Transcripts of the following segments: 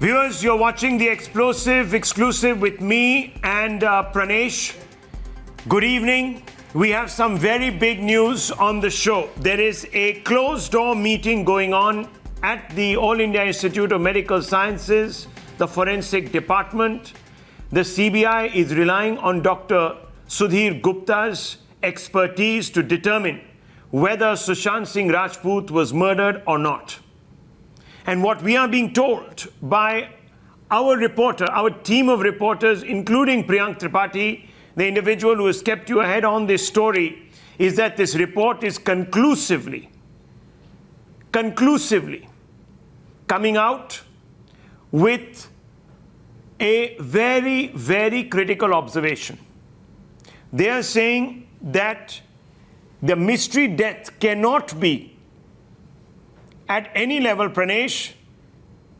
Viewers, you're watching The Explosive exclusive with me and Pranesh. Good evening. We have some very big news on the show. There is a closed-door meeting going on at the All India Institute of Medical Sciences, the Forensic Department. The CBI is relying on Dr. Sudhir Gupta's expertise to determine whether Sushant Singh Rajput was murdered or not. And what we are being told by our reporter, our team of reporters, including Priyank Tripathi, the individual who has kept you ahead on this story, is that this report is conclusively coming out with a very, very critical observation. They are saying that the mystery death cannot be, at any level, Pranesh,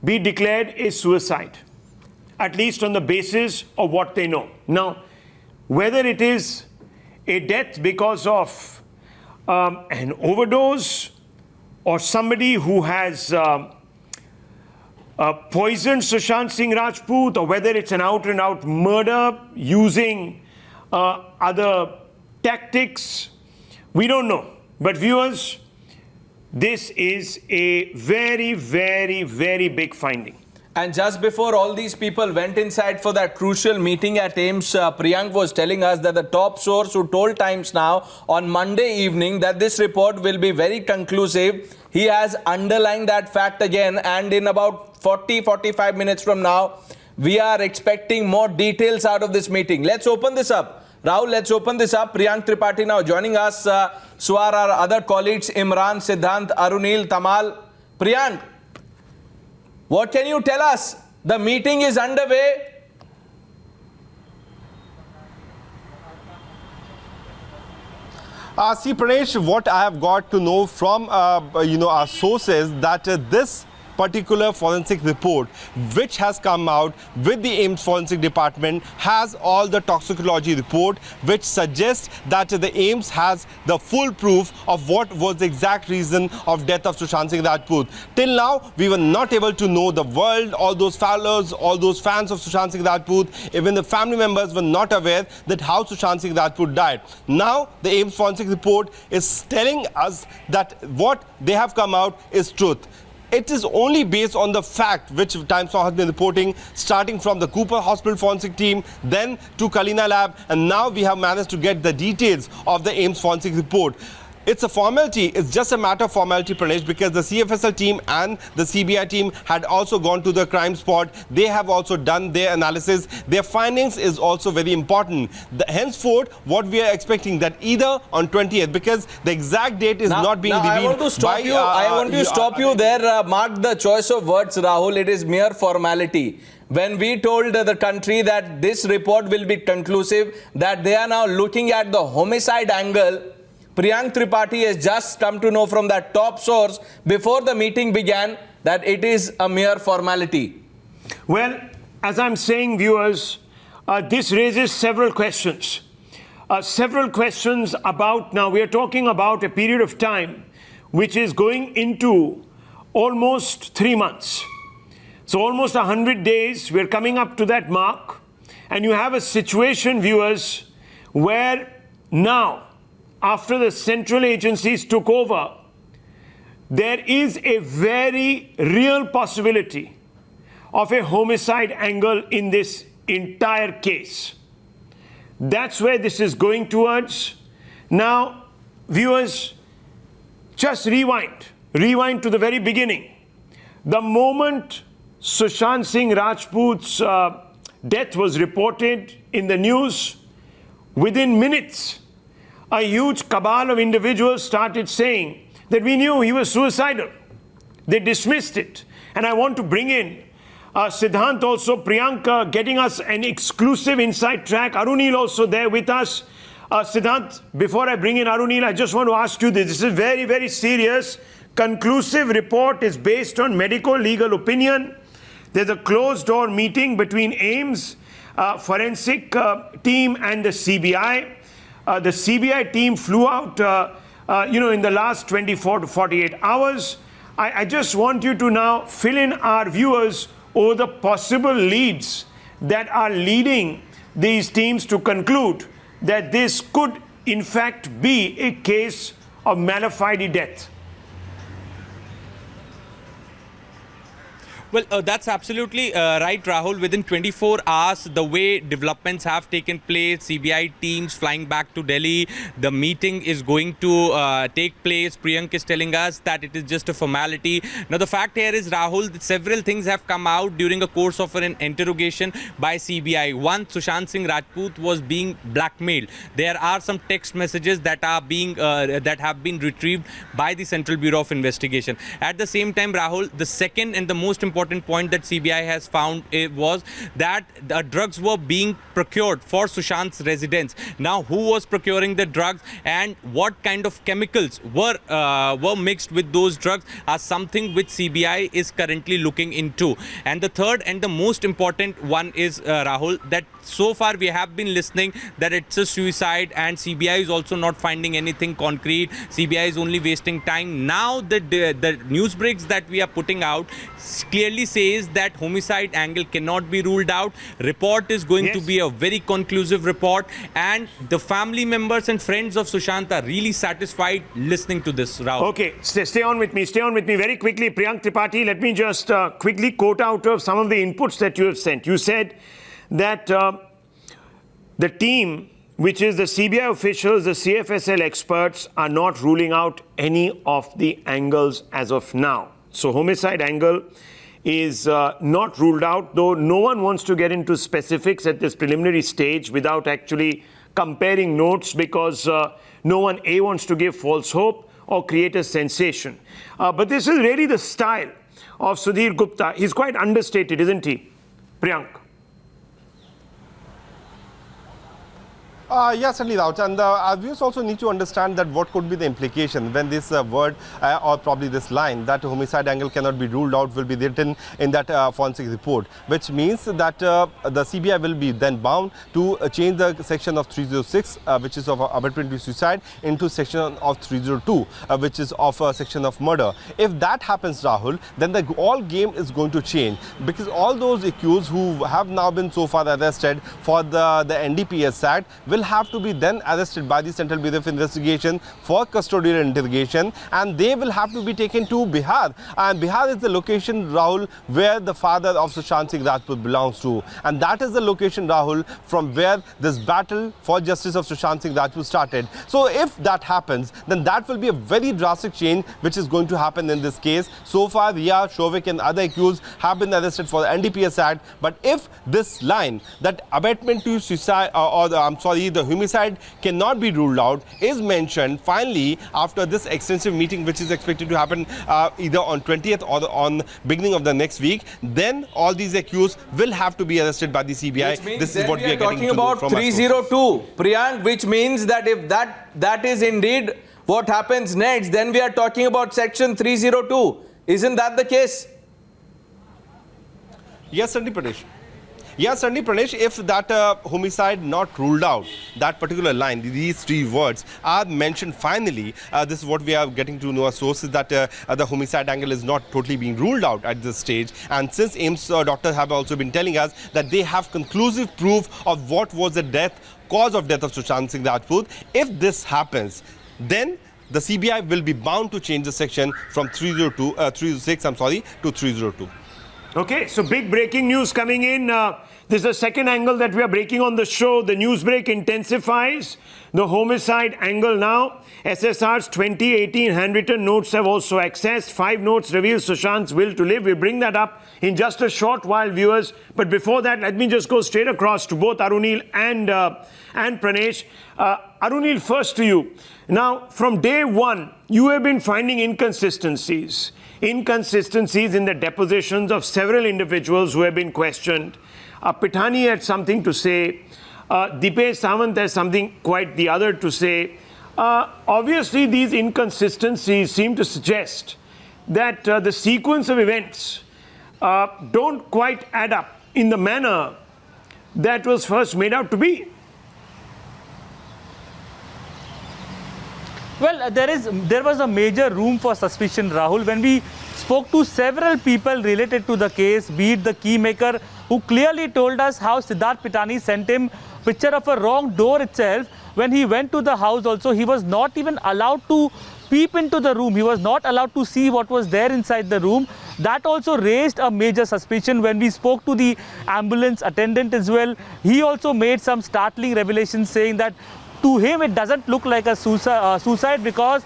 be declared a suicide, at least on the basis of what they know. Now, whether it is a death because of an overdose or somebody who has poisoned Sushant Singh Rajput, or whether it's an out-and-out murder using other tactics, we don't know. But viewers, this is a very, very, very big finding. And just before all these people went inside for that crucial meeting at AIIMS, Priyank was telling us that the top source who told Times Now on Monday evening that this report will be very conclusive, he has underlined that fact again, and in about 40-45 minutes from now, we are expecting more details out of this meeting. Let's open this up. Rahul, let's open this up. Priyank Tripathi now joining us. So are our other colleagues, Imran, Siddhant, Arunil, Tamal. Priyank, what can you tell us? The meeting is underway. See, Pranesh, what I have got to know from our sources that this particular forensic report which has come out with the AIIMS Forensic Department has all the toxicology report which suggests that the AIIMS has the full proof of what was the exact reason of death of Sushant Singh Rajput. Till now, we were not able to know, the world, all those followers, all those fans of Sushant Singh Rajput, even the family members were not aware that how Sushant Singh Rajput died. Now, the AIIMS Forensic report is telling us that what they have come out is truth. It is only based on the fact which Times Now has been reporting, starting from the Cooper Hospital forensic team, then to Kalina Lab, and now we have managed to get the details of the AIIMS forensic report. It's a formality, it's just a matter of formality, Pranesh, because the CFSL team and the CBI team had also gone to the crime spot. They have also done their analysis. Their findings is also very important. Henceforth, what we are expecting that either on 20th, because the exact date is not being revealed. I want to stop you. I want to stop you there. Mark the choice of words, Rahul. It is mere formality. When we told the country that this report will be conclusive, that they are now looking at the homicide angle, Priyank Tripathi has just come to know from that top source before the meeting began that it is a mere formality. Well, as I'm saying, viewers, this raises several questions. Several questions about, now we are talking about a period of time which is going into almost 3 months. So almost 100 days, we're coming up to that mark. And you have a situation, viewers, where now, after the central agencies took over, there is a very real possibility of a homicide angle in this entire case. That's where this is going towards. Now, viewers, just rewind to the very beginning. The moment Sushant Singh Rajput's death was reported in the news, within minutes, a huge cabal of individuals started saying that we knew he was suicidal. They dismissed it. And I want to bring in Siddhant also, Priyanka, getting us an exclusive inside track. Arunil also there with us. Siddhant, before I bring in Arunil, I just want to ask you this. This is very, very serious. Conclusive report is based on medical legal opinion. There's a closed-door meeting between AIIMS, forensic team and the CBI. The CBI team flew out, in the last 24 to 48 hours. I just want you to now fill in our viewers over the possible leads that are leading these teams to conclude that this could in fact be a case of mala fide death? Well, that's absolutely right, Rahul. Within 24 hours, the way developments have taken place, CBI teams flying back to Delhi, the meeting is going to take place. Priyank is telling us that it is just a formality. Now, the fact here is, Rahul, that several things have come out during the course of an interrogation by CBI. One, Sushant Singh Rajput was being blackmailed. There are some text messages that are being that have been retrieved by the Central Bureau of Investigation. At the same time, Rahul, the second and the most important point that CBI has found was that the drugs were being procured for Sushant's residence. Now, who was procuring the drugs and what kind of chemicals were mixed with those drugs are something which CBI is currently looking into. And the third and the most important one is, Rahul, that so far we have been listening that it's a suicide and CBI is also not finding anything concrete. CBI is only wasting time. Now the news breaks that we are putting out clearly says that homicide angle cannot be ruled out. Report is going to be a very conclusive report, and the family members and friends of Sushant are really satisfied listening to this, Rahul. Okay, stay on with me. Stay on with me very quickly. Priyank Tripathi, let me just quickly quote out of some of the inputs that you have sent. You said that the team, which is the CBI officials, the CFSL experts, are not ruling out any of the angles as of now. So homicide angle is not ruled out, though no one wants to get into specifics at this preliminary stage without actually comparing notes, because no one wants to give false hope or create a sensation. But this is really the style of Sudhir Gupta. He's quite understated, isn't he, Priyank? Yes, certainly, Rauch. And our viewers also need to understand that what could be the implication when this word or probably this line that homicide angle cannot be ruled out will be written in that forensic report, which means that the CBI will be then bound to change the section of 306, which is of abetment to suicide, into section of 302, which is of a section of murder. If that happens, Rahul, then the all game is going to change, because all those accused who have now been so far arrested for the NDPS Act will have to be then arrested by the Central Bureau of Investigation for custodial interrogation, and they will have to be taken to Bihar. And Bihar is the location, Rahul, where the father of Sushant Singh Rajput belongs to. And that is the location, Rahul, from where this battle for justice of Sushant Singh Rajput started. So if that happens, then that will be a very drastic change which is going to happen in this case. So far, Riya, Shovik and other accused have been arrested for the NDPS Act. But if this line, that abetment to suicide, the homicide cannot be ruled out, is mentioned finally after this extensive meeting which is expected to happen either on 20th or on beginning of the next week, then all these accused will have to be arrested by the CBI. Which means this is what we are talking about 302, Priyank, which means that if that is indeed what happens next, then we are talking about section 302. Isn't that the case? Yes, certainly, Pradesh. Yes, certainly, Pranesh, if that homicide not ruled out, that particular line, these three words are mentioned finally, this is what we are getting to know our sources, that the homicide angle is not totally being ruled out at this stage. And since AIIMS doctors have also been telling us that they have conclusive proof of what was the cause of death of Sushant Singh Rajput, if this happens, then the CBI will be bound to change the section from 306 to 302. Okay, so big breaking news coming in. This is the second angle that we are breaking on the show. The news break intensifies. The homicide angle now. SSR's 2018 handwritten notes have also accessed. 5 notes reveal Sushant's will to live. We'll bring that up in just a short while, viewers. But before that, let me just go straight across to both Arunil and Pranesh. Arunil, first to you. Now, from day one, you have been finding inconsistencies in the depositions of several individuals who have been questioned. Pithani had something to say. Dipesh Sawant has something quite the other to say. Obviously, these inconsistencies seem to suggest that the sequence of events don't quite add up in the manner that was first made out to be. Well, there was a major room for suspicion, Rahul. When we spoke to several people related to the case, be it the keymaker, who clearly told us how Siddharth Pitani sent him picture of a wrong door itself. When he went to the house also, he was not even allowed to peep into the room. He was not allowed to see what was there inside the room. That also raised a major suspicion. When we spoke to the ambulance attendant as well, he also made some startling revelations, saying that to him it doesn't look like a suicide because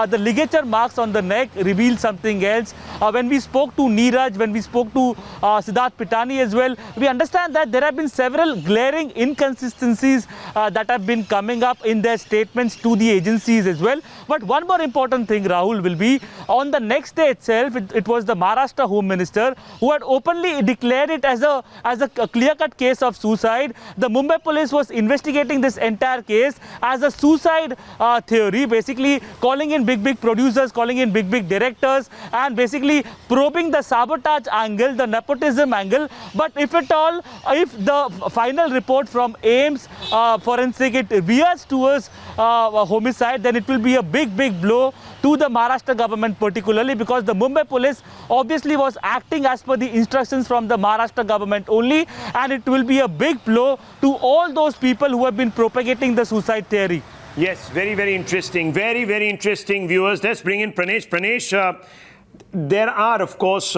the ligature marks on the neck reveal something else. When we spoke to Neeraj, when we spoke to Siddharth Pitani as well, we understand that there have been several glaring inconsistencies that have been coming up in their statements to the agencies as well. But one more important thing, Rahul, will be on the next day itself, it was the Maharashtra Home Minister who had openly declared it as a clear-cut case of suicide. The Mumbai police was investigating this entire case as a suicide theory, basically calling in big producers, calling in big directors, and basically probing the sabotage angle, the nepotism angle. But if at all, if the final report from AIIMS forensic it veers towards homicide, then it will be a big blow to the Maharashtra government, particularly because the Mumbai police obviously was acting as per the instructions from the Maharashtra government only, and it will be a big blow to all those people who have been propagating the suicide theory. Yes, very interesting. Very interesting, viewers. Let's bring in Pranesh. Pranesh, there are, of course,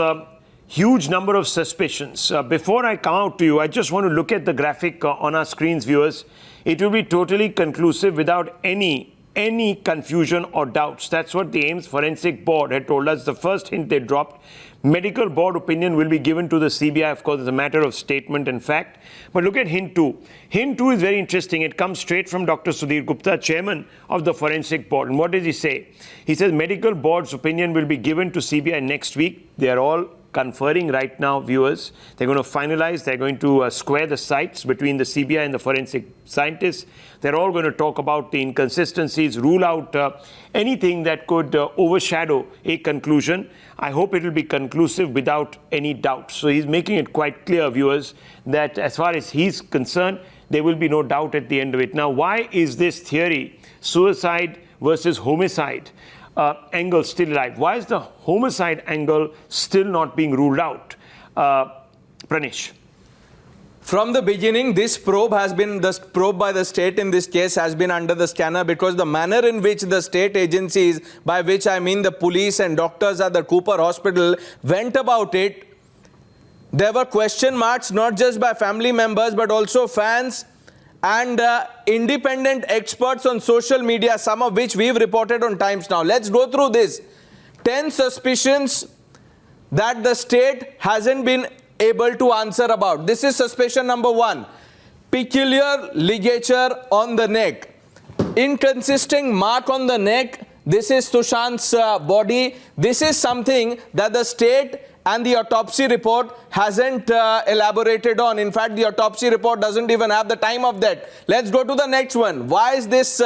huge number of suspicions. Before I come out to you, I just want to look at the graphic on our screens, viewers. It will be totally conclusive without any confusion or doubts. That's what the AIIMS Forensic Board had told us. The first hint they dropped. Medical board opinion will be given to the CBI. Of course, it's a matter of statement and fact. But look at hint 2. Hint 2 is very interesting. It comes straight from Dr. Sudhir Gupta, chairman of the Forensic Board. And what does he say? He says medical board's opinion will be given to CBI next week. They are all conferring right now, viewers. They're going to finalize. They're going to square the sites between the CBI and the forensic scientists. They're all going to talk about the inconsistencies, rule out anything that could overshadow a conclusion. I hope it will be conclusive without any doubt. So he's making it quite clear, viewers, that as far as he's concerned, there will be no doubt at the end of it. Now, why is this theory, suicide versus homicide, angle still alive? Why is the homicide angle still not being ruled out? Pranesh. From the beginning, this probe has been, the probe by the state in this case has been under the scanner, because the manner in which the state agencies, by which I mean the police and doctors at the Cooper Hospital, went about it, there were question marks not just by family members but also fans and independent experts on social media, some of which we've reported on Times Now. Let's go through this. 10 suspicions that the state hasn't been able to answer about. This is suspicion number 1. Peculiar ligature on the neck. Inconsistent mark on the neck. This is Sushant's body. This is something that the state and the autopsy report hasn't elaborated on. In fact, the autopsy report doesn't even have the time of death. Let's go to the next one. Why is this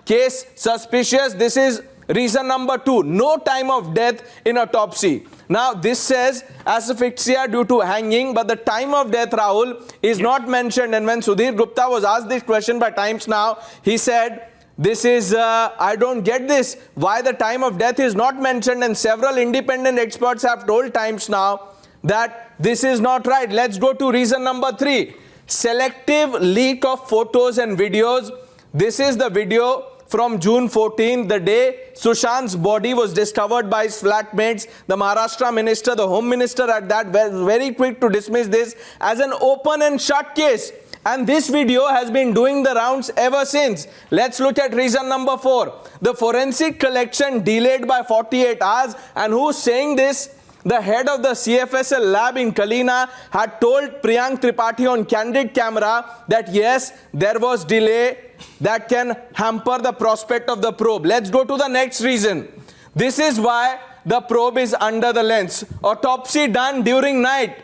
case suspicious? This is reason number 2. No time of death in autopsy. Now, this says asphyxia due to hanging, but the time of death, Rahul, is not mentioned. And when Sudhir Gupta was asked this question by Times Now, he said, this is, I don't get this, why the time of death is not mentioned. And several independent experts have told Times Now that this is not right. Let's go to reason number 3. Selective leak of photos and videos. This is the video from June 14, the day Sushant's body was discovered by his flatmates. The Maharashtra minister, the home minister at that, were very quick to dismiss this as an open and shut case. And this video has been doing the rounds ever since. Let's look at reason number 4. The forensic collection delayed by 48 hours. And who's saying this? The head of the CFSL lab in Kalina had told Priyank Tripathi on candid camera that yes, there was delay that can hamper the prospect of the probe. Let's go to the next reason. This is why the probe is under the lens. Autopsy done during night.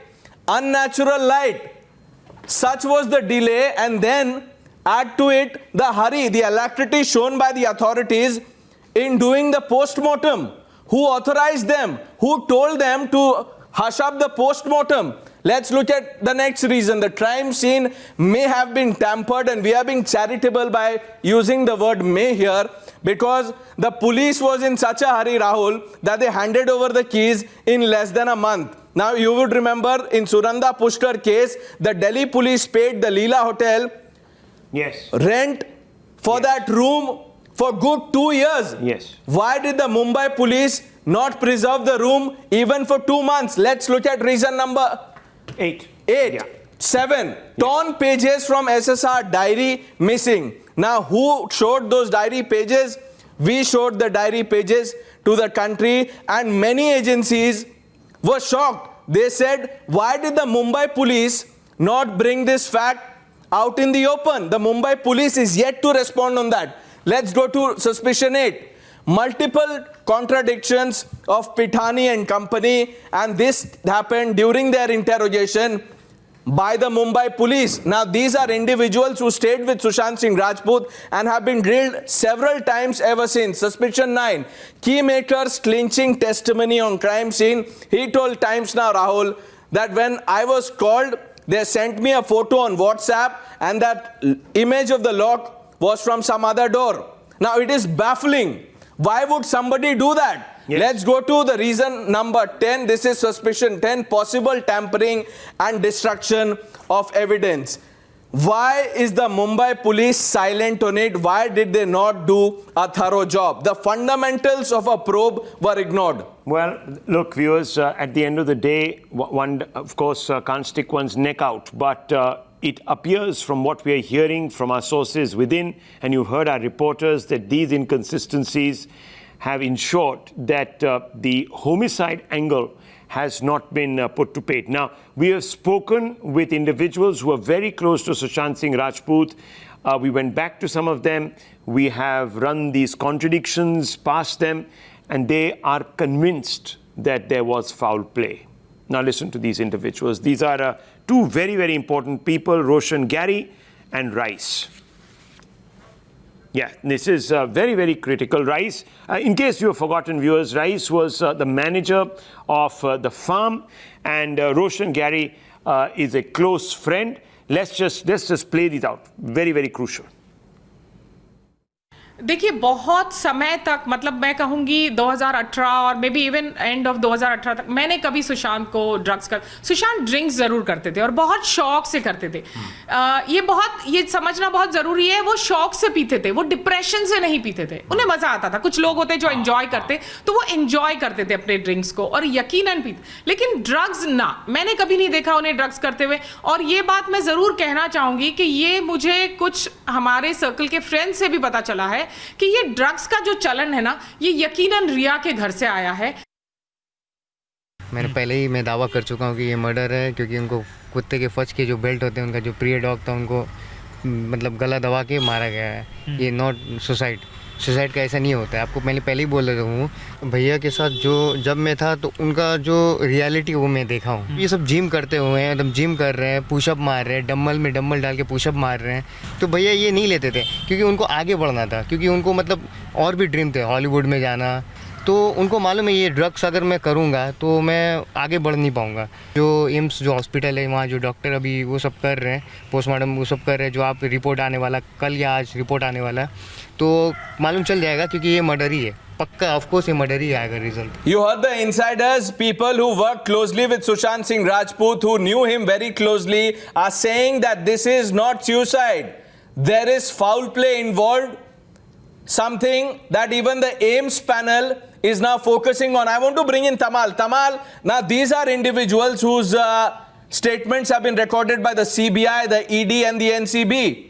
Unnatural light. Such was the delay, and then add to it the hurry, the alacrity shown by the authorities in doing the post-mortem. Who authorized them? Who told them to hush up the post-mortem? Let's look at the next reason. The crime scene may have been tampered, and we are being charitable by using the word may here, because the police was in such a hurry, Rahul, that they handed over the keys in less than a month. Now, you would remember in Suranda Pushkar case, the Delhi police paid the Leela Hotel Yes. rent for that room for good 2 years. Yes. Why did the Mumbai police not preserve the room even for 2 months? Let's look at reason number 8. 8. Yeah. 7. Torn pages from SSR diary missing. Now, who showed those diary pages? We showed the diary pages to the country, and many agencies were shocked. They said, why did the Mumbai police not bring this fact out in the open? The Mumbai police is yet to respond on that. Let's go to suspicion 8. Multiple contradictions of Pithani and company, and this happened during their interrogation by the Mumbai police. Now, these are individuals who stayed with Sushant Singh Rajput and have been drilled several times ever since. Suspicion 9. Keymaker's clinching testimony on crime scene. He told Times Now, Rahul, that when I was called, they sent me a photo on WhatsApp, and that image of the lock was from some other door. Now, it is baffling. Why would somebody do that? Yes. Let's go to the reason number 10. This is suspicion 10, possible tampering and destruction of evidence. Why is the Mumbai police silent on it? Why did they not do a thorough job? The fundamentals of a probe were ignored. Well, look, viewers, at the end of the day, one, of course, can't stick one's neck out. But it appears from what we are hearing from our sources within, and you've heard our reporters, that these inconsistencies have ensured that the homicide angle has not been put to paid. Now, we have spoken with individuals who are very close to Sushant Singh Rajput. We went back to some of them. We have run these contradictions past them, and they are convinced that there was foul play. Now, listen to these individuals. These are two very, very important people, Roshan Gary and Rice. Yeah, this is very, very critical. Rice, in case you have forgotten, viewers, Rice was the manager of the farm, and Roshan Gary is a close friend. Let's just play these out. Very, very crucial. देखिए बहुत समय तक, मतलब मैं कहूँगी 2018 और may be even end of 2018 तक मैंने कभी सुशांत को सुशांत ड्रिंक्स जरूर करते थे और बहुत शौक से करते थे। ये समझना बहुत जरूरी है, वो शौक से पीते थे, वो डिप्रेशन से नहीं पीते थे, उन्हें मजा आता था। कुछ लोग होते जो एंजॉय करते, तो वो एंजॉय करते थे अपने ड्रिंक्स को और यकीनन पीते, लेकिन ड्रग्स ना, मैंने कभी नहीं देखा उन्हें ड्रग्स करते हुए। और ये बात मैं जरूर कहना चाहूंगी कि ये मुझे कुछ हमारे सर्कल के फ्रेंड्स से भी पता चला है कि ये ड्रग्स का जो चलन है ना, ये यकीनन रिया के घर से आया है। मैंने पहले ही मैं दावा कर चुका हूँ कि ये मर्डर है, क्योंकि उनको कुत्ते के फच के जो बेल्ट होते हैं, उनका जो प्रिय डॉग था, उनको मतलब गला दबा के मारा गया है। ये नॉट सुसाइड का ऐसा नहीं होता है। आपको मैंने पहले ही बोल रहा हूँ, भैया के साथ जो जब मैं था तो उनका जो रियलिटी वो मैं देखा हूँ। ये सब जिम करते हुए हैं, एकदम जिम कर रहे हैं, पुशअप मार रहे हैं, डम्बल डाल के पुशअप मार रहे हैं। तो भैया ये नहीं लेते थे क्योंकि उनको आगे बढ़ना था, क्योंकि उनको मतलब और भी ड्रीम थे, हॉलीवुड में जाना। तो उनको मालूम है ये ड्रग्स अगर मैं करूँगा तो मैं आगे बढ़ नहीं पाऊँगा। जो एम्स जो हॉस्पिटल है, वहाँ जो डॉक्टर अभी वो सब कर रहे हैं, पोस्टमार्टम वो सब कर रहे हैं, जो आप रिपोर्ट आने वाला कल या आज रिपोर्ट आने वाला, तो मालूम चल जाएगा, क्योंकि ये मर्डर ही है पक्का। ऑफ कोर्स ये मर्डर ही आएगा result. You heard the insiders, people who worked closely with Sushant Singh Rajput, who knew him very closely, are saying that this is not suicide. There is foul play involved, something that even the AIMS panel is now focusing on. I want to bring in Tamal. Tamal, now these are individuals whose statements have been recorded by the CBI, the ED and the NCB.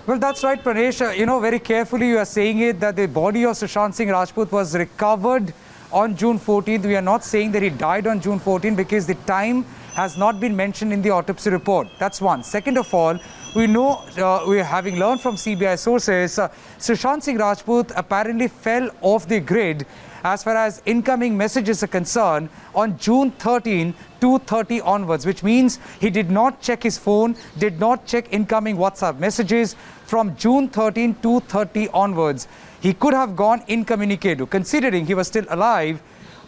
Well, that's right, Pranesh. Very carefully you are saying it, that the body of Sushant Singh Rajput was recovered on June 14th. We are not saying that he died on June 14th because the time has not been mentioned in the autopsy report. That's one. Second of all, we know, we are having learned from CBI sources, Sushant Singh Rajput apparently fell off the grid as far as incoming messages are concerned on June 13, 2:30 onwards, which means he did not check his phone, did not check incoming WhatsApp messages. from June 13 to 30 onwards. He could have gone incommunicado, considering he was still alive.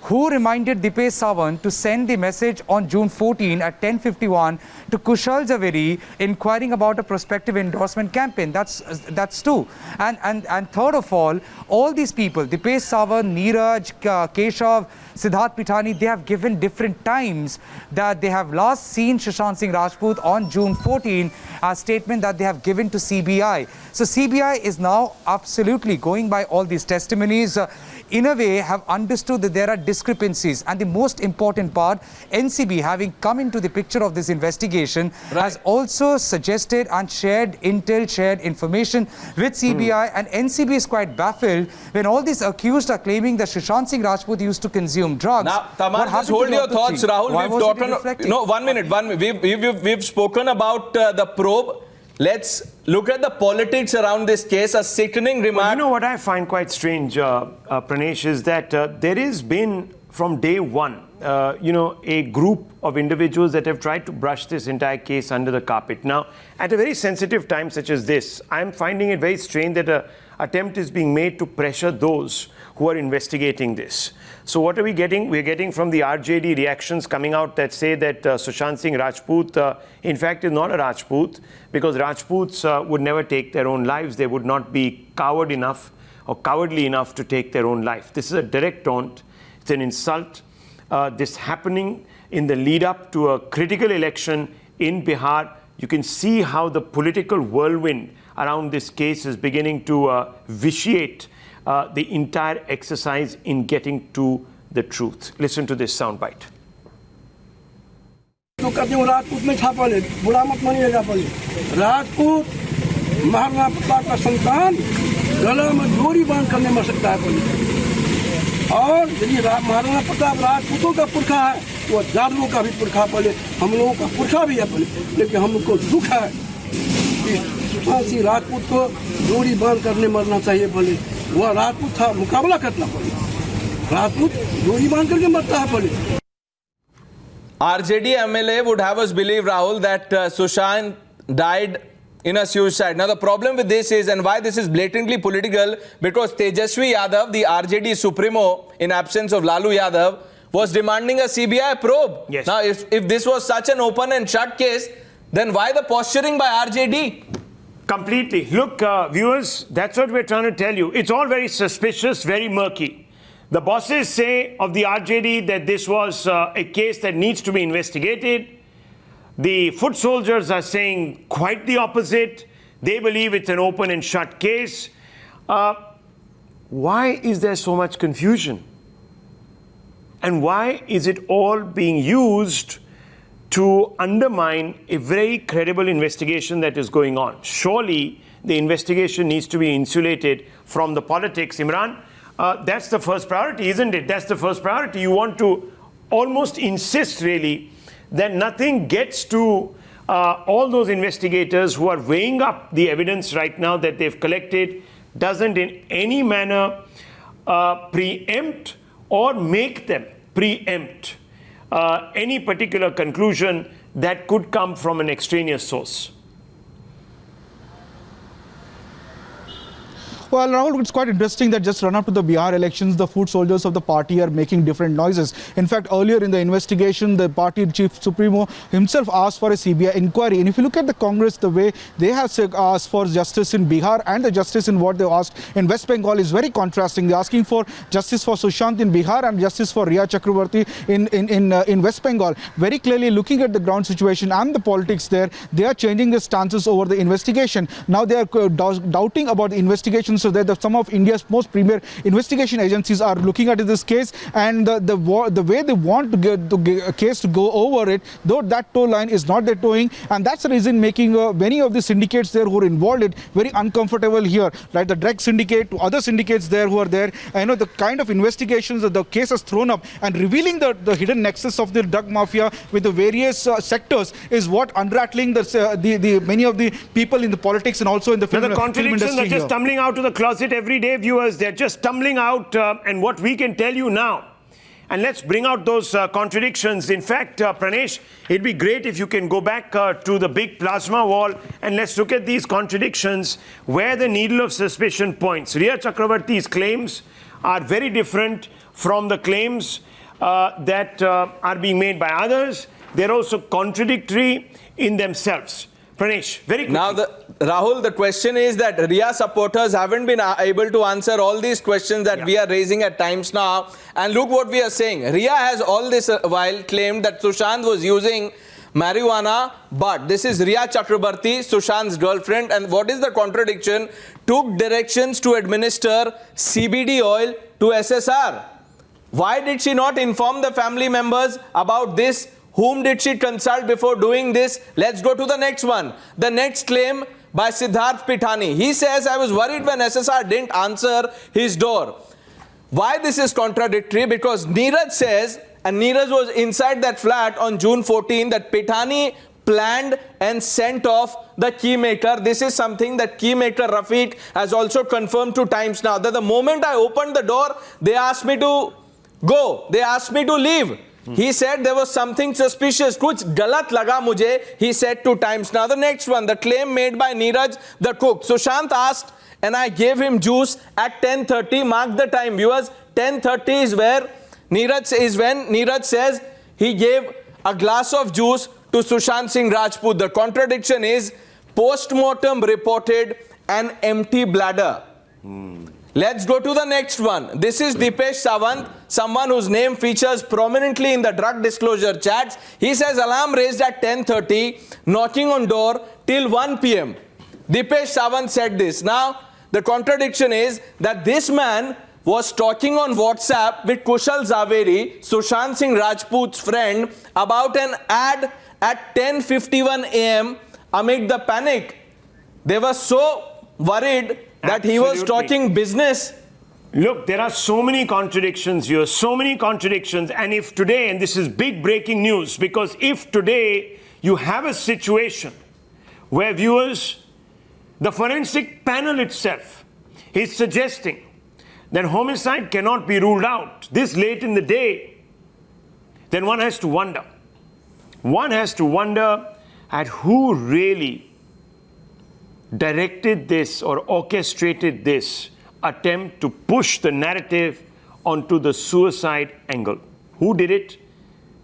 Who reminded Dipesh Sawant to send the message on June 14 at 10:51 to Kushal Zaveri inquiring about a prospective endorsement campaign? That's two. And third of all these people, Dipesh Sawant, Neeraj, Keshav, Siddharth Pitani, they have given different times that they have last seen Sushant Singh Rajput on June 14, a statement that they have given to CBI. So CBI is now absolutely going by all these testimonies. In a way, have understood that there are discrepancies. And the most important part, NCB, having come into the picture of this investigation, has also suggested and shared intel, shared information with CBI. And NCB is quite baffled when all these accused are claiming that Sushant Singh Rajput used to consume drugs. Now, Tamar, just hold your thoughts, Rahul. We've spoken about the probe. Let's look at the politics around this case. A sickening remark. Well, you know what I find quite strange, Pranesh, is that there has been from day one, a group of individuals that have tried to brush this entire case under the carpet. Now, at a very sensitive time such as this, I'm finding it very strange that an attempt is being made to pressure those who are investigating this. So what are we getting? We're getting from the RJD reactions coming out that say that Sushant Singh Rajput, in fact, is not a Rajput, because Rajputs would never take their own lives. They would not be coward enough or cowardly enough to take their own life. This is a direct taunt. It's an insult. This happening in the lead up to a critical election in Bihar. You can see how the political whirlwind around this case is beginning to vitiate the entire exercise in getting to the truth. Listen to this soundbite. तो कहते हैं राजपूत में छापा ले, बुरा मत मानिएगा पहले। राजपूत महाराणा प्रताप का संतान गला में डोरी बांध करने मर सकता है पहले। और यदि महाराणा प्रताप राजपूतों का पुरखा है, वो जादवों का भी पुरखा पहले, हम लोगों का पुरखा भी है पहले। लेकिन हमको दुख है कि सुशांत सिंह राजपूत को डोरी बांध करने मरना चाहिए पहले। वह राजपूत था, मुकाबला करना पड़े। राजपूत डोरी बांध करके मरता है पहले। RJD MLA would have us believe, Rahul, that Sushant died in a suicide. Now, the problem with this is, and why this is blatantly political, because Tejasvi Yadav, the RJD Supremo, in absence of Lalu Yadav, was demanding a CBI probe. Yes. Now, if this was such an open and shut case, then why the posturing by RJD? Completely. Look, viewers, that's what we're trying to tell you. It's all very suspicious, very murky. The bosses say of the RJD that this was a case that needs to be investigated. The foot soldiers are saying quite the opposite. They believe it's an open and shut case. Why is there so much confusion? And why is it all being used to undermine a very credible investigation that is going on? Surely the investigation needs to be insulated from the politics. Imran, that's the first priority, isn't it? That's the first priority. You want to almost insist, really, that nothing gets to all those investigators who are weighing up the evidence right now that they've collected, doesn't in any manner preempt or make them preempt any particular conclusion that could come from an extraneous source. Well, Rahul, it's quite interesting that just run up to the Bihar elections, the foot soldiers of the party are making different noises. In fact, earlier in the investigation, the party chief Supremo himself asked for a CBI inquiry. And if you look at the Congress, the way they have asked for justice in Bihar and the justice in what they asked in West Bengal is very contrasting. They're asking for justice for Sushant in Bihar and justice for Riya Chakrabarti in West Bengal. Very clearly looking at the ground situation and the politics there, they are changing their stances over the investigation. Now they are doubting about the investigation, so that some of India's most premier investigation agencies are looking at this case, and the way they want to get the case to go over it, though that tow line is not their towing, and that's the reason making many of the syndicates there who are involved in very uncomfortable here, like the drug syndicate to other syndicates there who are there. I know the kind of investigations that the case has thrown up and revealing the hidden nexus of the drug mafia with the various sectors is what unrattling the many of the people in the politics and also in the film industry. The contradictions are just tumbling out to the closet every day, viewers. They're just tumbling out, and what we can tell you now And let's bring out those contradictions. In fact, Pranesh, it'd be great if you can go back to the big plasma wall and let's look at these contradictions where the needle of suspicion points. Riya Chakravarti's claims are very different from the claims that are being made by others. They're also contradictory in themselves. Pranesh, very quickly. Now, Rahul, the question is that Riya supporters haven't been able to answer all these questions that we are raising at times now. And look what we are saying. Riya has all this while claimed that Sushant was using marijuana, but this is Riya Chakrabarti, Sushant's girlfriend. And what is the contradiction? Took directions to administer CBD oil to SSR. Why did she not inform the family members about this? Whom did she consult before doing this? Let's go to the next one. The next claim by Siddharth Pitani. He says, I was worried when SSR didn't answer his door. Why this is contradictory? Because Neeraj says, and Neeraj was inside that flat on June 14, that Pitani planned and sent off the keymaker. This is something that keymaker Rafiq has also confirmed 2 times now. That the moment I opened the door, they asked me to go. They asked me to leave. He said there was something suspicious. Kuch galat laga mujhe, he said 2 times. Now the next one, the claim made by Neeraj, the cook. Sushant asked and I gave him juice at 10:30. Mark the time, viewers. 10:30 is when Neeraj says he gave a glass of juice to Sushant Singh Rajput. The contradiction is post-mortem reported an empty bladder. Let's go to the next one. This is Dipesh Sawant, someone whose name features prominently in the drug disclosure chats. He says alarm raised at 10:30, knocking on door till 1 p.m. Dipesh Sawant said this. Now, the contradiction is that this man was talking on WhatsApp with Kushal Zaveri, Sushant Singh Rajput's friend, about an ad at 10:51 a.m. amid the panic. They were so worried that he was talking business. Look, there are so many contradictions here, so many contradictions. And if today, and this is big breaking news, because if today you have a situation where viewers, the forensic panel itself is suggesting that homicide cannot be ruled out this late in the day, then one has to wonder. One has to wonder at who really directed this or orchestrated this attempt to push the narrative onto the suicide angle. Who did it?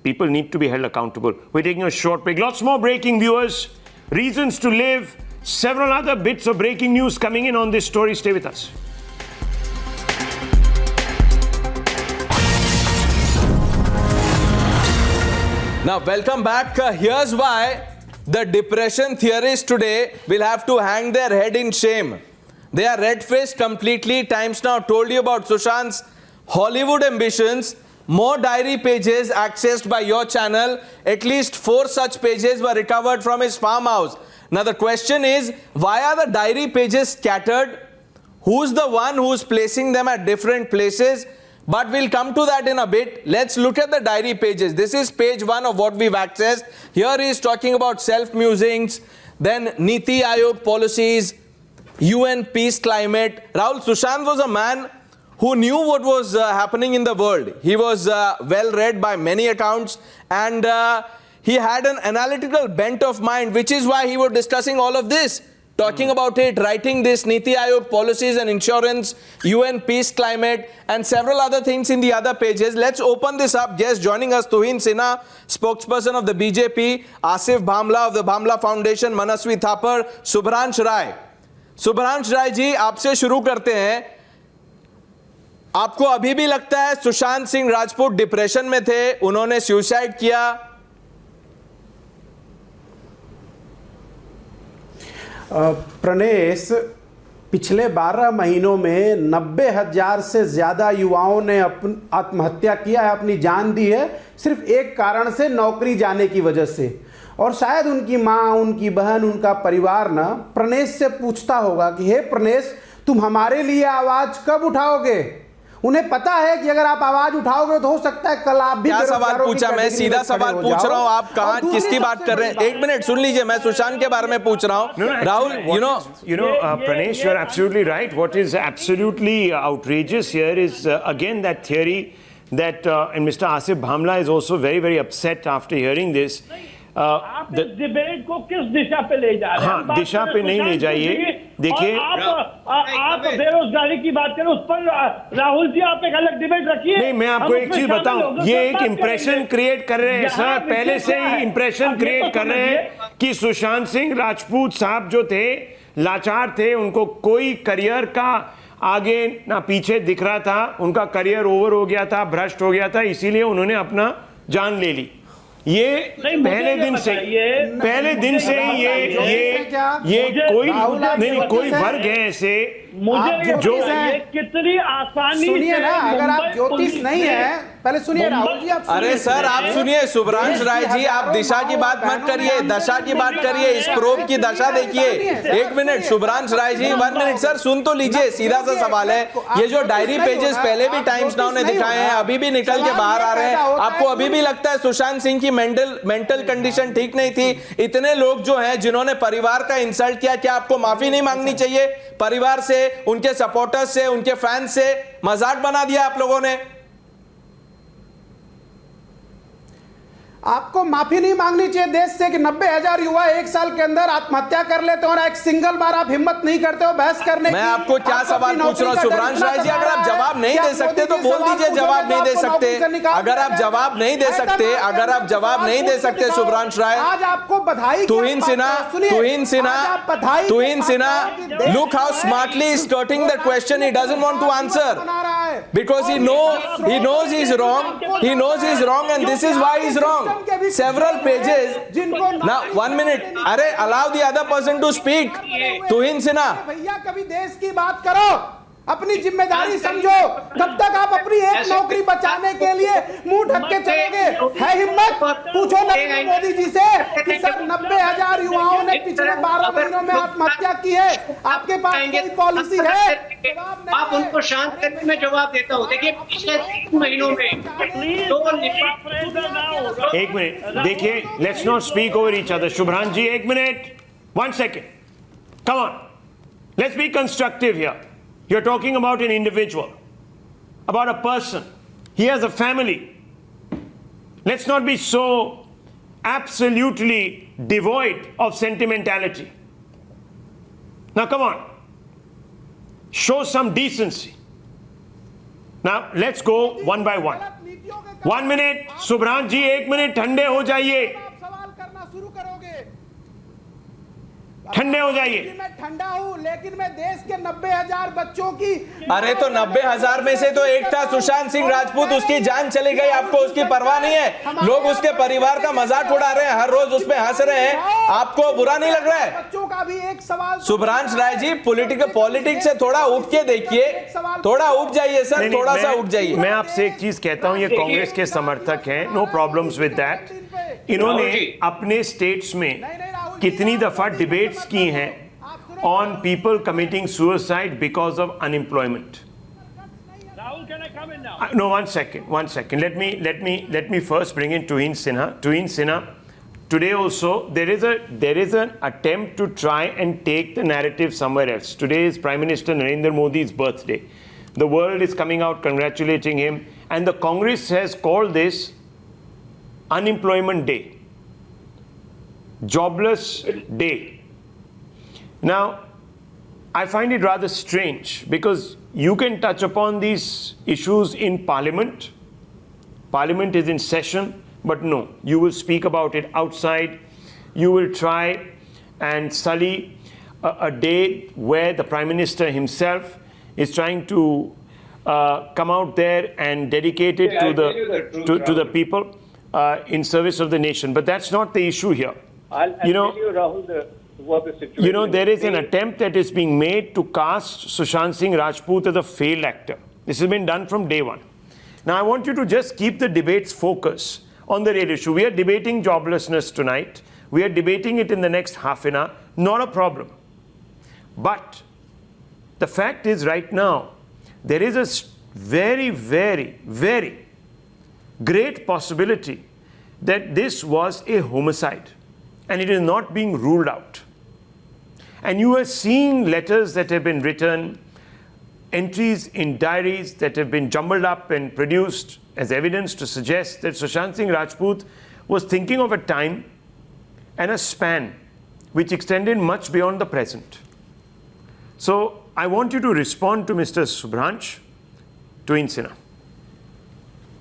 People need to be held accountable. We're taking a short break. Lots more breaking, viewers. Reasons to live. Several other bits of breaking news coming in on this story. Stay with us. Now, welcome back. Here's why the depression theorists today will have to hang their head in shame. They are red-faced completely. Times Now told you about Sushant's Hollywood ambitions. More diary pages accessed by your channel. At least 4 such pages were recovered from his farmhouse. Now the question is, why are the diary pages scattered? Who's the one who's placing them at different places? But we'll come to that in a bit. Let's look at the diary pages. This is page 1 of what we've accessed. Here he is talking about self-musings, then Niti Aayog policies, UN peace climate. Rahul, Sushant was a man who knew what was happening in the world. He was well read by many accounts, and he had an analytical bent of mind, which is why he was discussing all of this. Talking about it, writing this Niti Aayog policies and insurance, UN peace climate, and several other things in the other pages. Let's open this up. Guest joining us, Tuhin Sinha, spokesperson of the BJP, Asif Bhamla of the Bhamla Foundation, Manaswi Thapar, Subhransh Rai. Subhransh Rai जी, आपसे शुरू करते हैं. आपको अभी भी लगता है Sushant Singh Rajput depression में थे, उन्होंने सुसाइड किया? प्रणेश, पिछले 12 महीनों में 90,000 से ज़्यादा युवाओं ने आत्महत्या किया है, अपनी जान दी है, सिर्फ एक कारण से, नौकरी जाने की वजह से. और शायद उनकी माँ, उनकी बहन, उनका परिवार ना प्रणेश से पूछता होगा कि हे प्रणेश, तुम हमारे लिए आवाज़ कब उठाओगे? उन्हें पता है कि अगर आप आवाज उठाओगे तो हो सकता है कल आप भी. क्या सवाल पूछा? मैं सीधा सवाल पूछ रहा हूं. आप कहां, किसकी बात कर रहे हैं? एक मिनट सुन लीजिए, मैं सुशांत के बारे में पूछ रहा हूं. Rahul, you know, Pranesh, you're absolutely right. What is absolutely outrageous here is again that theory that, and Mr. Asif Bhamla is also very, very upset after hearing this. आप इस डिबेट को किस दिशा पे ले जा रहे हैं? हाँ, दिशा पे नहीं ले जाइए। देखिए, आप बेरोजगारी की बात करें, उस पर राहुल जी आप एक अलग डिबेट रखिए। नहीं, मैं आपको एक चीज बताऊं, ये एक इंप्रेशन क्रिएट कर रहे हैं सर, पहले से ही इंप्रेशन क्रिएट कर रहे हैं कि सुशांत सिंह राजपूत साहब जो थे, लाचार थे, उनको कोई करियर का आगे ना पीछे दिख रहा था, उनका करियर ओवर हो गया था, भ्रष्ट हो गया था, इसीलिए उन्होंने अपना जान ले ली। ये पहले दिन से ये कोई वर्ग है ऐसे जो कितनी आसानी सुनिए ना, अगर आप ज्योतिष नहीं है, पहले सुनिए राहुल जी, आप अरे सर आप सुनिए, शुभ्रांश राय जी, आप दिशा की बात मत करिए, दशा की बात करिए, इस प्रोब की दशा देखिए। एक मिनट शुभ्रांश राय जी, 1 मिनट सर, सुन तो लीजिए, सीधा सा सवाल है। ये जो डायरी पेजेस पहले भी टाइम्स नाउ ने दिखाए हैं, अभी भी निकल के बाहर आ रहे हैं, आपको अभी भी लगता है सुशांत सिंह की मेंटल कंडीशन ठीक नहीं थी? इतने लोग जो हैं जिन्होंने परिवार का इंसल्ट किया, क्या आपको माफी नहीं मांगनी चाहिए? परिवार से, उनके सपोर्टर्स से, उनके फैंस से मजाक बना दिया आप लोगों ने। आपको माफी नहीं मांगनी चाहिए देश से कि 90,000 युवा एक साल के अंदर आत्महत्या कर लेते हैं और एक सिंगल बार आप हिम्मत नहीं करते हो बहस करने की। मैं आपको क्या सवाल पूछ रहा हूं शुभ्रांश राय जी, अगर आप जवाब नहीं दे सकते तो बोल दीजिए जवाब नहीं दे सकते। अगर आप जवाब नहीं दे सकते, अगर आप जवाब नहीं दे सकते शुभ्रांश राय, आज आपको बधाई, तुहिन Sinha, look how smartly he's skirting the question. He doesn't want to answer because he knows he's wrong. He knows he's wrong and this is why he's wrong. Several pages. Now 1 minute. अरे allow the other person to speak. तुहिन सिन्हा, भैया कभी देश की बात करो, अपनी जिम्मेदारी समझो। कब तक आप अपनी एक नौकरी बचाने के लिए मुंह ढक के चलोगे? है हिम्मत? पूछो नरेंद्र मोदी जी से कि सर 90,000 युवाओं ने पिछले 12 महीनों में आत्महत्या की है, आपके पास कोई पॉलिसी है? आप उनको शांत करने में जवाब देता हूँ। देखिए पिछले 3 महीनों में एक मिनट देखिए, let's not speak over each other. Shubhransh ji, 1 minute, 1 second, come on, let's be constructive here. You're talking about an individual, about a person. He has a family. Let's not be so absolutely devoid of sentimentality. Now, come on. Show some decency. Now, let's go one by one. 1 minute. Subhran ji, 1 minute. ठंडे हो जाइए. ठंडे हो जाइए। मैं ठंडा हूं, लेकिन मैं देश के 90,000 बच्चों की, अरे तो 90,000 में से तो एक था सुशांत सिंह राजपूत, उसकी जान चली गई, आपको उसकी परवाह नहीं है। लोग उसके परिवार का मजाक उड़ा रहे हैं, हर रोज उस पे हंस रहे हैं, आपको बुरा नहीं लग रहा है? बच्चों का भी एक सवाल। शुभ्रांश राय जी, पॉलिटिक्स से थोड़ा उठ के देखिए, थोड़ा उठ जाइए सर, थोड़ा सा उठ जाइए। मैं आपसे एक चीज कहता हूं, ये कांग्रेस के समर्थक हैं, नो प्रॉब्लम्स विद दैट। इन्होंने अपने स्टेट्स में कितनी दफा डिबेट्स की हैं on people committing suicide because of unemployment. No, one second. Let me first bring in Tuhin Sinha. Tuhin Sinha, today also there is an attempt to try and take the narrative somewhere else. Today is Prime Minister Narendra Modi's birthday. The world is coming out congratulating him, and the Congress has called this Unemployment Day, Jobless Day. Now, I find it rather strange because you can touch upon these issues in Parliament. Parliament is in session, but no, you will speak about it outside. You will try and sully a day where the Prime Minister himself is trying to come out there and dedicate it to the people in service of the nation. But that's not the issue here. I'll tell you, Rahul, what the situation you know, there is an attempt that is being made to cast Sushant Singh Rajput as a failed actor. This has been done from day one. Now, I want you to just keep the debate's focus on the real issue. We are debating joblessness tonight. We are debating it in the next half an hour. Not a problem. But the fact is, right now, there is a very, very, very great possibility that this was a homicide. And it is not being ruled out. And you are seeing letters that have been written entries in diaries that have been jumbled up and produced as evidence to suggest that Sushant Singh Rajput was thinking of a time and a span which extended much beyond the present. So I want you to respond to Mr. Subhransh Tuinsina.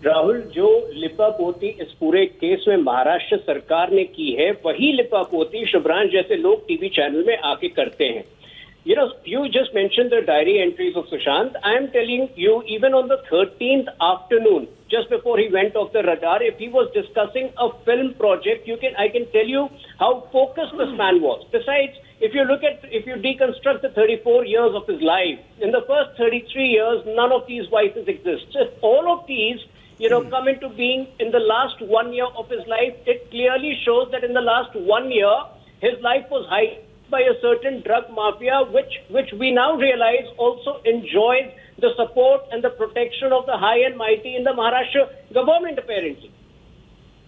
Rahul, जो लिपापोती इस पूरे case में महाराष्ट्र सरकार ने की है, वही लिपापोती शुभ्रांश जैसे लोग टीवी चैनल में आके करते हैं. You know, you just mentioned the diary entries of Sushant. I am telling you, even on the 13th afternoon, just before he went off the radar, if he was discussing a film project, I can tell you how focused this man was. Besides, if you deconstruct the 34 years of his life, in the first 33 years, none of these vices exist. So if all of these, come into being in the last 1 year of his life, it clearly shows that in the last 1 year, his life was hijacked by a certain drug mafia, which we now realize also enjoys the support and the protection of the high and mighty in the Maharashtra government, apparently.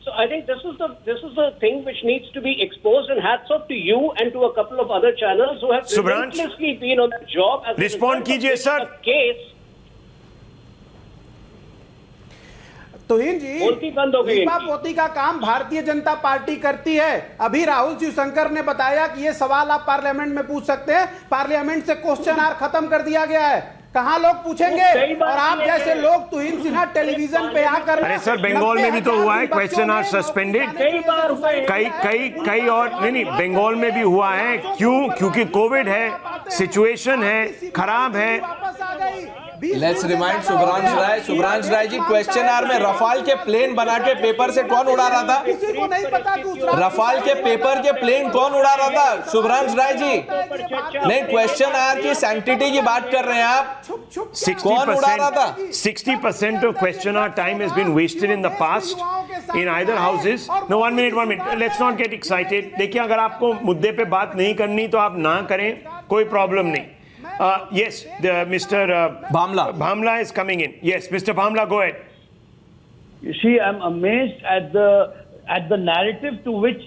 So I think this is the thing which needs to be exposed, and hats off to you and to a couple of other channels who have Subhransh, relentlessly been on the job as respond कीजिए sir. a case. तुहिन जी, लिपापोती का काम Bharatiya Janata party करती है. अभी राहुल शिवशंकर ने बताया कि ये सवाल आप पार्लियामेंट में पूछ सकते हैं. पार्लियामेंट से क्वेश्चन आवर खत्म कर दिया गया है. कहाँ लोग पूछेंगे? और आप जैसे लोग तुहिन सिन्हा टेलीविजन पे आकर, अरे सर, बंगाल में भी तो हुआ है, क्वेश्चन आर सस्पेंडेड. कई और नहीं, बंगाल में भी हुआ है. क्यों? क्योंकि कोविड है, सिचुएशन है, खराब है. Let's remind Shubhransh Rai ji, question hour में रफाल के प्लेन बना के पेपर से कौन उड़ा रहा था? किसी को नहीं पता. रफाल के पेपर के प्लेन कौन उड़ा रहा था? शुभ्रांश राय जी, नहीं, क्वेश्चन आवर की सैंक्टिटी की बात कर रहे हैं आप. 60% of question hour time has been wasted in the past in either houses. No, one minute. Let's not get excited. देखिए, अगर आपको मुद्दे पे बात नहीं करनी तो आप ना करें, कोई प्रॉब्लम नहीं. Yes, Mr. Bhamla is coming in. Yes, Mr. Bhamla, go ahead. You see, I'm amazed at the narrative to which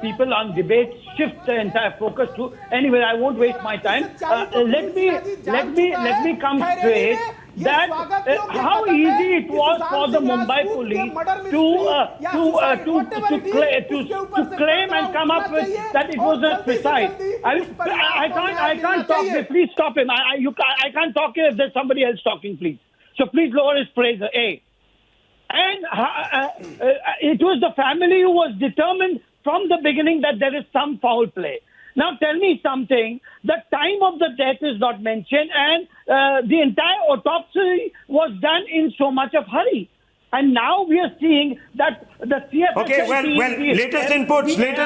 people on debate shift the entire focus to. Anyway, I won't waste my time. Let me come straight. That how easy it was for the Mumbai police to claim and come up with that it was a suicide. I can't talk. Please stop him. I can't talk if there's somebody else talking, please. So please lower his praise. A. And it was the family who was determined from the beginning that there is some foul play. Now tell me something, the time of the death is not mentioned, and the entire autopsy was done in so much of hurry. And now we are seeing that the CFS... Okay, well, latest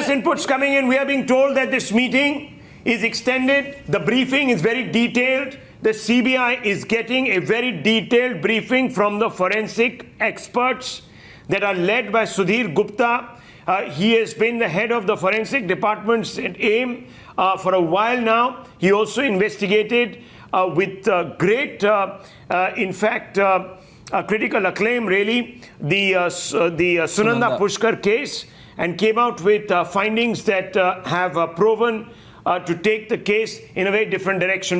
inputs coming in. We are being told that this meeting is extended. The briefing is very detailed. The CBI is getting a very detailed briefing from the forensic experts that are led by Sudhir Gupta. He has been the head of the forensic departments at AIM for a while now. He also investigated with great, critical acclaim, really, the Sunanda Pushkar case, and came out with findings that have proven to take the case in a very different direction.